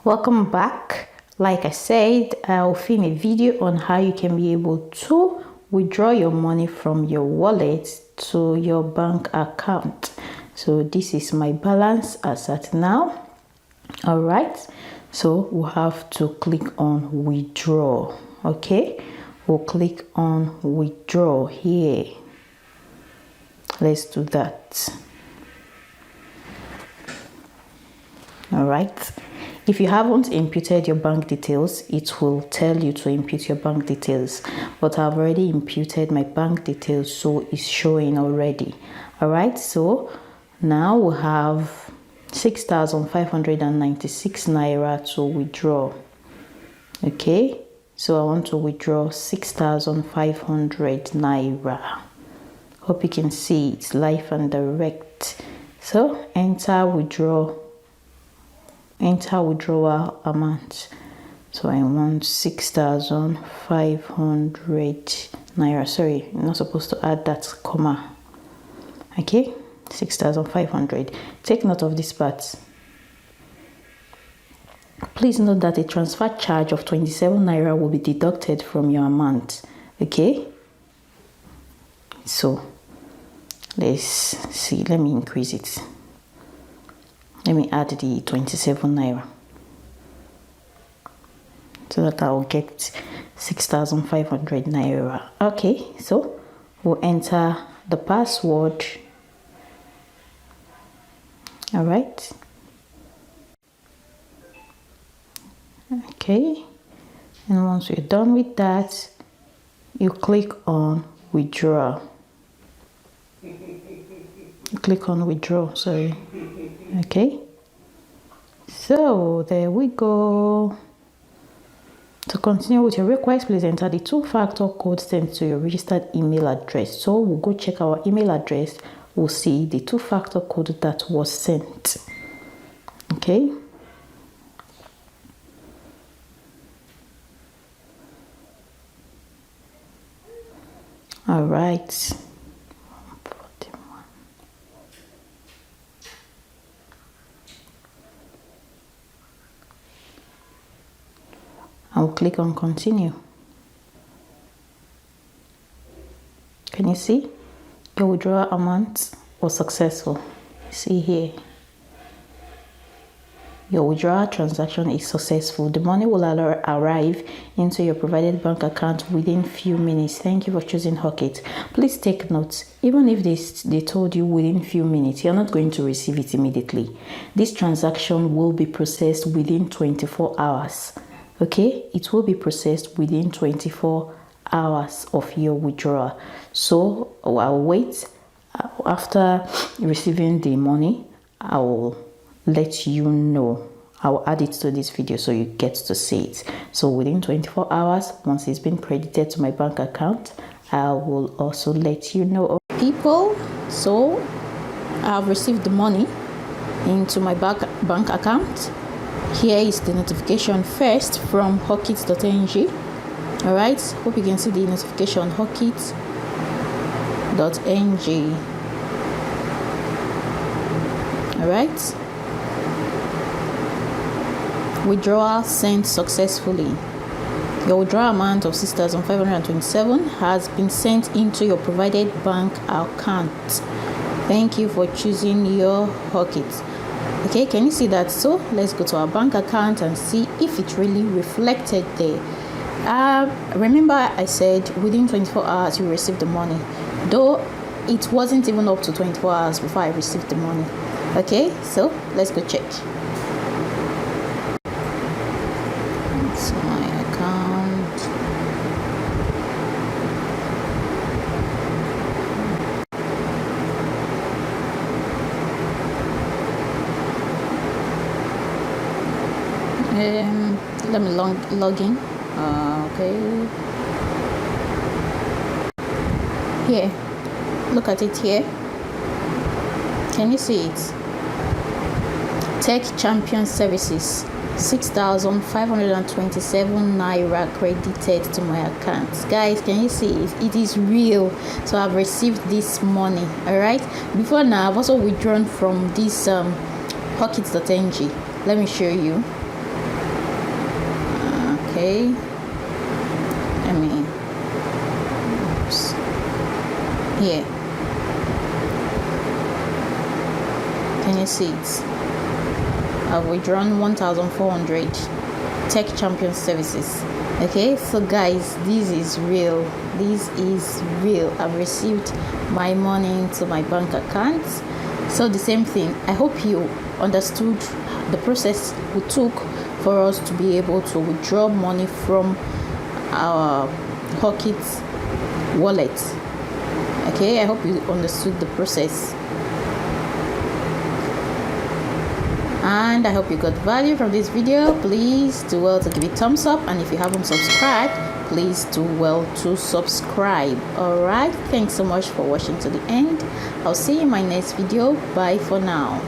Welcome back. Like I said, I'll film a video on how you can be able to withdraw your money from your wallet to your bank account. So this is my balance as at now. All right, so we'll have to click on withdraw. Okay, we'll click on withdraw here. Let's do that. All right, if you haven't inputted your bank details, it will tell you to input your bank details, but I've already imputed my bank details, so it's showing already. All right, so now we have 6,596 naira to withdraw. Okay, so I want to withdraw 6,500 naira. Hope you can see it's live and direct. So enter withdrawal amount. So I want 6,500 naira. Sorry, I'm not supposed to add that comma. Okay, 6,500. Take note of this part. Please note that a transfer charge of 27 naira will be deducted from your amount. Okay, so let's see. Let me increase it. Let me add the 27 naira so that I will get 6,500 naira. Okay, so we'll enter the password. All right. Okay, and once you're done with that, you click on withdraw. Click on withdraw, sorry. Okay, so there we go. To continue with your request, please enter the two-factor code sent to your registered email address. So we'll go check our email address. We'll see the two-factor code that was sent. Okay, all right. I'll click on continue. Can you see? Your withdrawal amount was successful. See here. Your withdrawal transaction is successful. The money will arrive into your provided bank account within few minutes. Thank you for choosing HAWKIT. Please take note. Even if they told you within few minutes, you're not going to receive it immediately. This transaction will be processed within 24 hours. Okay, it will be processed within 24 hours of your withdrawal. So I'll wait. After receiving the money, I will let you know. I'll add it to this video so you get to see it. So within 24 hours, once it's been credited to my bank account, I will also let you know. People, so I've received the money into my bank account. Here is the notification first from HAWKIT.NG. All right, hope you can see the notification. HAWKIT.NG. All right, withdrawal sent successfully. Your withdrawal amount of 6,527 has been sent into your provided bank account. Thank you for choosing your HAWKIT. Okay, can you see that? So let's go to our bank account and see if it really reflected there. Remember I said within 24 hours you receive the money, though it wasn't even up to 24 hours before I received the money. Okay, so let's go check. It's my account. Let me log in. Okay, here, look at it here. Can you see it? Tech Champion Services, 6,527 naira credited to my account. Guys, can you see it? It is real. So I've received this money. All right, before now I've also withdrawn from this HAWKIT.NG. Let me show you. Okay, I mean, oops. Here, can you see it? I've withdrawn 1,400 Tech Champion Services. Okay, so guys, this is real. I've received my money into my bank account. So the same thing, I hope you understood the process we took for us to be able to withdraw money from our HAWKIT wallet. Okay, I hope you understood the process, and I hope you got value from this video. Please do well to give it thumbs up, and if you haven't subscribed, please do well to subscribe. All right, thanks so much for watching to the end. I'll see you in my next video. Bye for now.